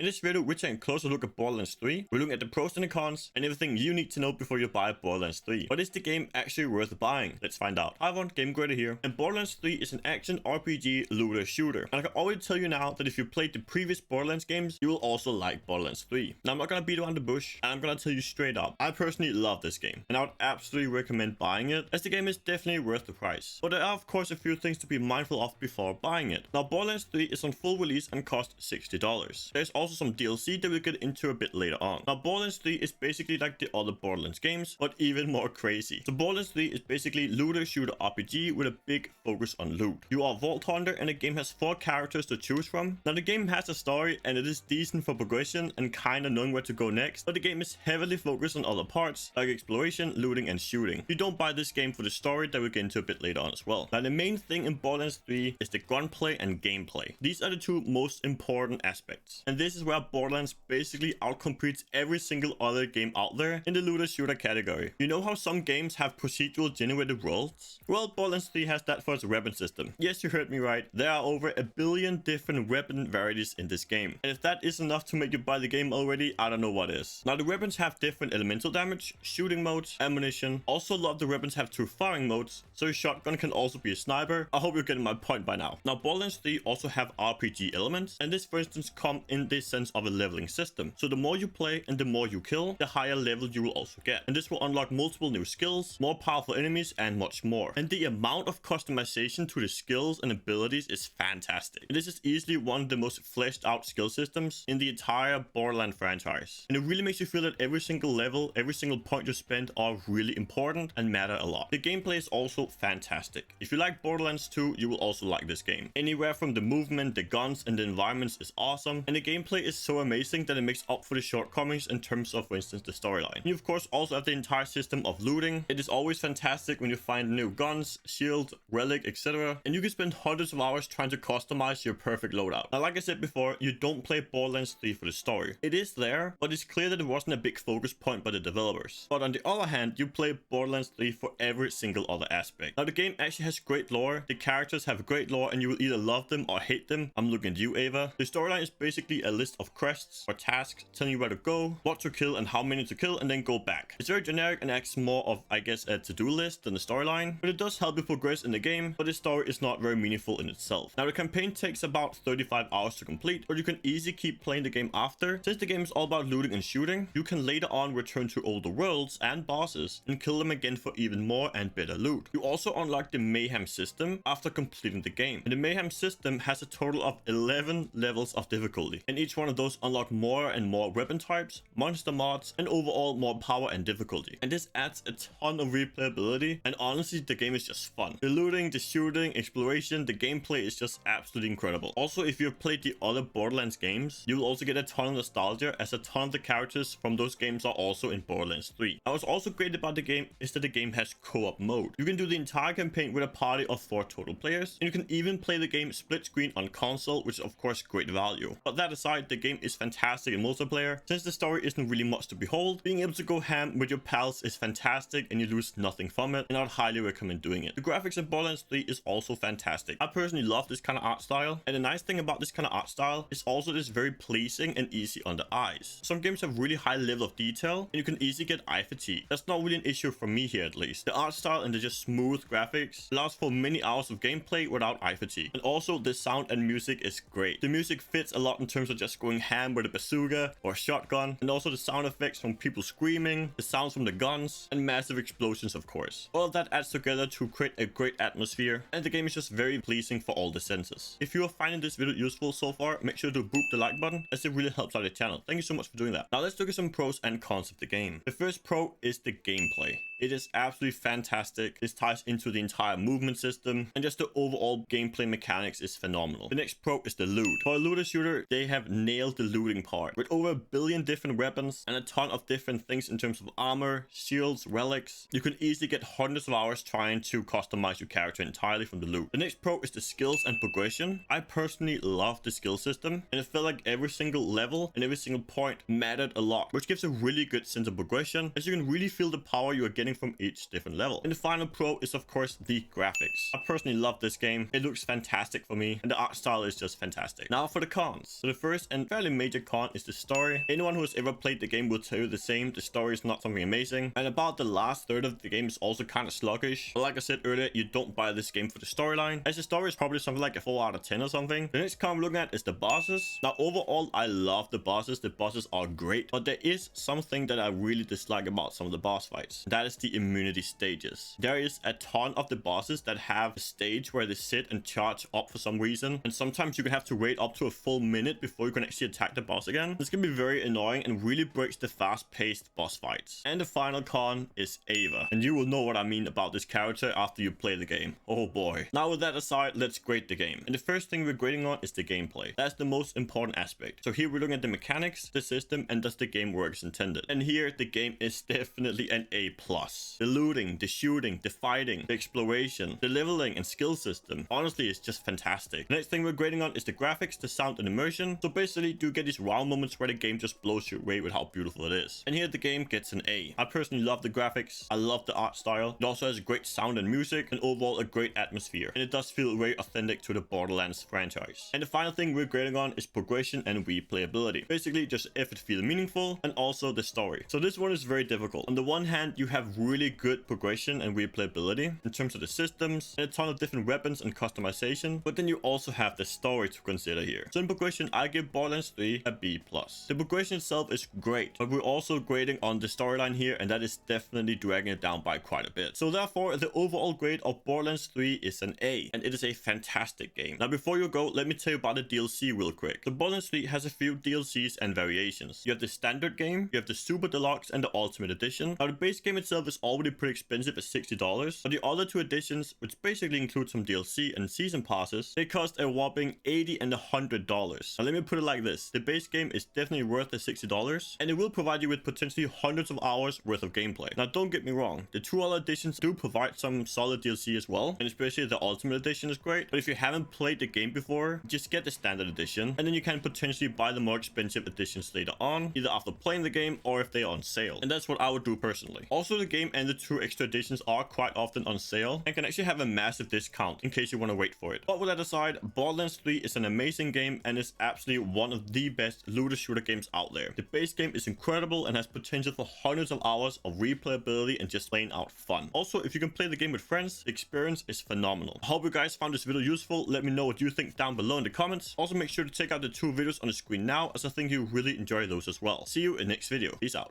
In this video, we're taking a closer look at Borderlands 3. We're looking at the pros and the cons, and everything you need to know before you buy Borderlands 3. But is the game actually worth buying? Let's find out. Hi everyone, Game Grader here, and Borderlands 3 is an action RPG looter shooter. And I can already tell you now that if you played the previous Borderlands games, you will also like Borderlands 3. Now I'm not gonna beat around the bush, and I'm gonna tell you straight up, I personally love this game, and I would absolutely recommend buying it, as the game is definitely worth the price. But there are of course a few things to be mindful of before buying it. Now Borderlands 3 is on full release and costs $60. There's also some DLC that we'll get into a bit later on. Now Borderlands 3 is basically like the other Borderlands games, but even more crazy. So Borderlands 3 is basically looter shooter RPG with a big focus on loot. You are a Vault Hunter, and the game has 4 characters to choose from. Now the game has a story, and it is decent for progression and kind of knowing where to go next, but the game is heavily focused on other parts like exploration, looting, and shooting. You don't buy this game for the story that we'll get into a bit later on as well. Now the main thing in Borderlands 3 is the gunplay and gameplay. These are the two most important aspects, and this is where Borderlands basically outcompetes every single other game out there in the looter shooter category. You know how some games have procedural generated worlds? Well, Borderlands 3 has that for its weapon system. Yes, you heard me right. There are over a billion different weapon varieties in this game, and if that is enough to make you buy the game already, I don't know what is. Now the weapons have different elemental damage, shooting modes, ammunition. Also, a lot of the weapons have 2 firing modes, so your shotgun can also be a sniper. I hope you're getting my point by now. Now Borderlands 3 also have RPG elements, and this for instance come in this sense of a leveling system. So the more you play and the more you kill, the higher level you will also get, and this will unlock multiple new skills, more powerful enemies, and much more. And the amount of customization to the skills and abilities is fantastic. And this is easily one of the most fleshed out skill systems in the entire Borderlands franchise, and it really makes you feel that every single level, every single point you spend are really important and matter a lot. The gameplay is also fantastic. If you like Borderlands 2, you will also like this game. Anywhere from the movement, the guns, and the environments is awesome, and the gameplay is so amazing that it makes up for the shortcomings in terms of, for instance, the storyline. You of course also have the entire system of looting. It is always fantastic when you find new guns, shield, relic, etc., and you can spend hundreds of hours trying to customize your perfect loadout. Now like I said before, you don't play Borderlands 3 for the story. It is there, but it's clear that it wasn't a big focus point by the developers. But on the other hand, you play Borderlands 3 for every single other aspect. Now the game actually has great lore, the characters have great lore, and you will either love them or hate them. I'm looking at you, Ava. The storyline is basically a list of quests or tasks telling you where to go, what to kill, and how many to kill, and then go back. It's very generic and acts more of, I guess, a to-do list than a storyline, but it does help you progress in the game, but the story is not very meaningful in itself. Now the campaign takes about 35 hours to complete, but you can easily keep playing the game after. Since the game is all about looting and shooting, you can later on return to older worlds and bosses and kill them again for even more and better loot. You also unlock the Mayhem system after completing the game, and the Mayhem system has a total of 11 levels of difficulty, and each one of those unlock more and more weapon types, monster mods, and overall more power and difficulty. And this adds a ton of replayability, and honestly the game is just fun. The looting, the shooting, exploration, the gameplay is just absolutely incredible. Also, if you've played the other Borderlands games, you will also get a ton of nostalgia, as a ton of the characters from those games are also in Borderlands 3. Now what's also great about the game is that the game has co-op mode. You can do the entire campaign with a party of 4 total players, and you can even play the game split screen on console, which is of course great value. But that aside, the game is fantastic in multiplayer. Since the story isn't really much to behold, being able to go ham with your pals is fantastic, and you lose nothing from it, and I would highly recommend doing it. The graphics in Borderlands 3 is also fantastic. I personally love this kind of art style, and the nice thing about this kind of art style is also this very pleasing and easy on the eyes. Some games have really high level of detail, and you can easily get eye fatigue. That's not really an issue for me here, at least. The art style and the just smooth graphics allows for many hours of gameplay without eye fatigue. And also the sound and music is great. The music fits a lot in terms of just going ham with a bazooka or a shotgun, and also the sound effects from people screaming, the sounds from the guns, and massive explosions of course. All of that adds together to create a great atmosphere, and the game is just very pleasing for all the senses. If you are finding this video useful so far, make sure to boop the like button, as it really helps out the channel. Thank you so much for doing that. Now let's look at some pros and cons of the game. The first pro is the gameplay. It is absolutely fantastic. This ties into the entire movement system, and just the overall gameplay mechanics is phenomenal. The next pro is the loot. For a looter shooter, they have nailed the looting part with over a billion different weapons and a ton of different things in terms of armor, shields, relics. You can easily get hundreds of hours trying to customize your character entirely from the loot. The next pro is the skills and progression. I personally love the skill system, and it felt like every single level and every single point mattered a lot, which gives a really good sense of progression, as you can really feel the power you are getting getting from each different level. And the final pro is of course the graphics. I personally love this game. It looks fantastic for me, and the art style is just fantastic. Now for the cons. So the first and fairly major con is the story. Anyone who has ever played the game will tell you the same. The story is not something amazing, and about the last third of the game is also kind of sluggish. But like I said earlier, you don't buy this game for the storyline, as the story is probably something like a 4 out of 10 or something. The next con I'm looking at is the bosses. Now overall, I love the bosses. The bosses are great, but there is something that I really dislike about some of the boss fights. That is the immunity stages. There is a ton of the bosses that have a stage where they sit and charge up for some reason, and sometimes you can have to wait up to a full minute before you can actually attack the boss again. This can be very annoying and really breaks the fast-paced boss fights. And the final con is Ava, and you will know what I mean about this character after you play the game. Oh boy. Now with that aside, let's grade the game. And the first thing we're grading on is the gameplay. That's the most important aspect. So here we're looking at the mechanics, the system, and does the game work as intended. And here the game is definitely an A+. The looting, the shooting, the fighting, the exploration, the leveling and skill system, honestly, it's just fantastic. The next thing we're grading on is the graphics, the sound, and immersion. So basically, you get these wow moments where the game just blows you away with how beautiful it is. And here the game gets an A. I personally love the graphics. I love the art style. It also has great sound and music, and overall a great atmosphere. And it does feel very authentic to the Borderlands franchise. And the final thing we're grading on is progression and replayability. Basically, just if it feels meaningful, and also the story. So this one is very difficult. On the one hand, you have really good progression and replayability in terms of the systems and a ton of different weapons and customization, but then you also have the story to consider here. So in progression, I give Borderlands 3 a B+. The progression itself is great, but we're also grading on the storyline here, and that is definitely dragging it down by quite a bit. So therefore, the overall grade of Borderlands 3 is an A, and it is a fantastic game. Now before you go, let me tell you about the DLC real quick. The Borderlands 3 has a few DLCs and variations. You have the standard game, you have the Super Deluxe, and the Ultimate Edition. Now the base game itself is already pretty expensive at $60, but the other two editions, which basically include some DLC and season passes, they cost a whopping $80 and $100. Now let me put it like this. The base game is definitely worth the $60, and it will provide you with potentially hundreds of hours worth of gameplay. Now don't get me wrong, the two other editions do provide some solid DLC as well, and especially the Ultimate Edition is great. But if you haven't played the game before, just get the standard edition, and then you can potentially buy the more expensive editions later on, either after playing the game or if they are on sale. And that's what I would do personally. Also, the game and the two extra editions are quite often on sale and can actually have a massive discount in case you want to wait for it. But with that aside, Borderlands 3 is an amazing game and is absolutely one of the best looter shooter games out there. The base game is incredible and has potential for hundreds of hours of replayability and just plain out fun. Also, if you can play the game with friends, the experience is phenomenal. I hope you guys found this video useful. Let me know what you think down below in the comments. Also, make sure to check out the two videos on the screen now, as I think you'll really enjoy those as well. See you in the next video. Peace out.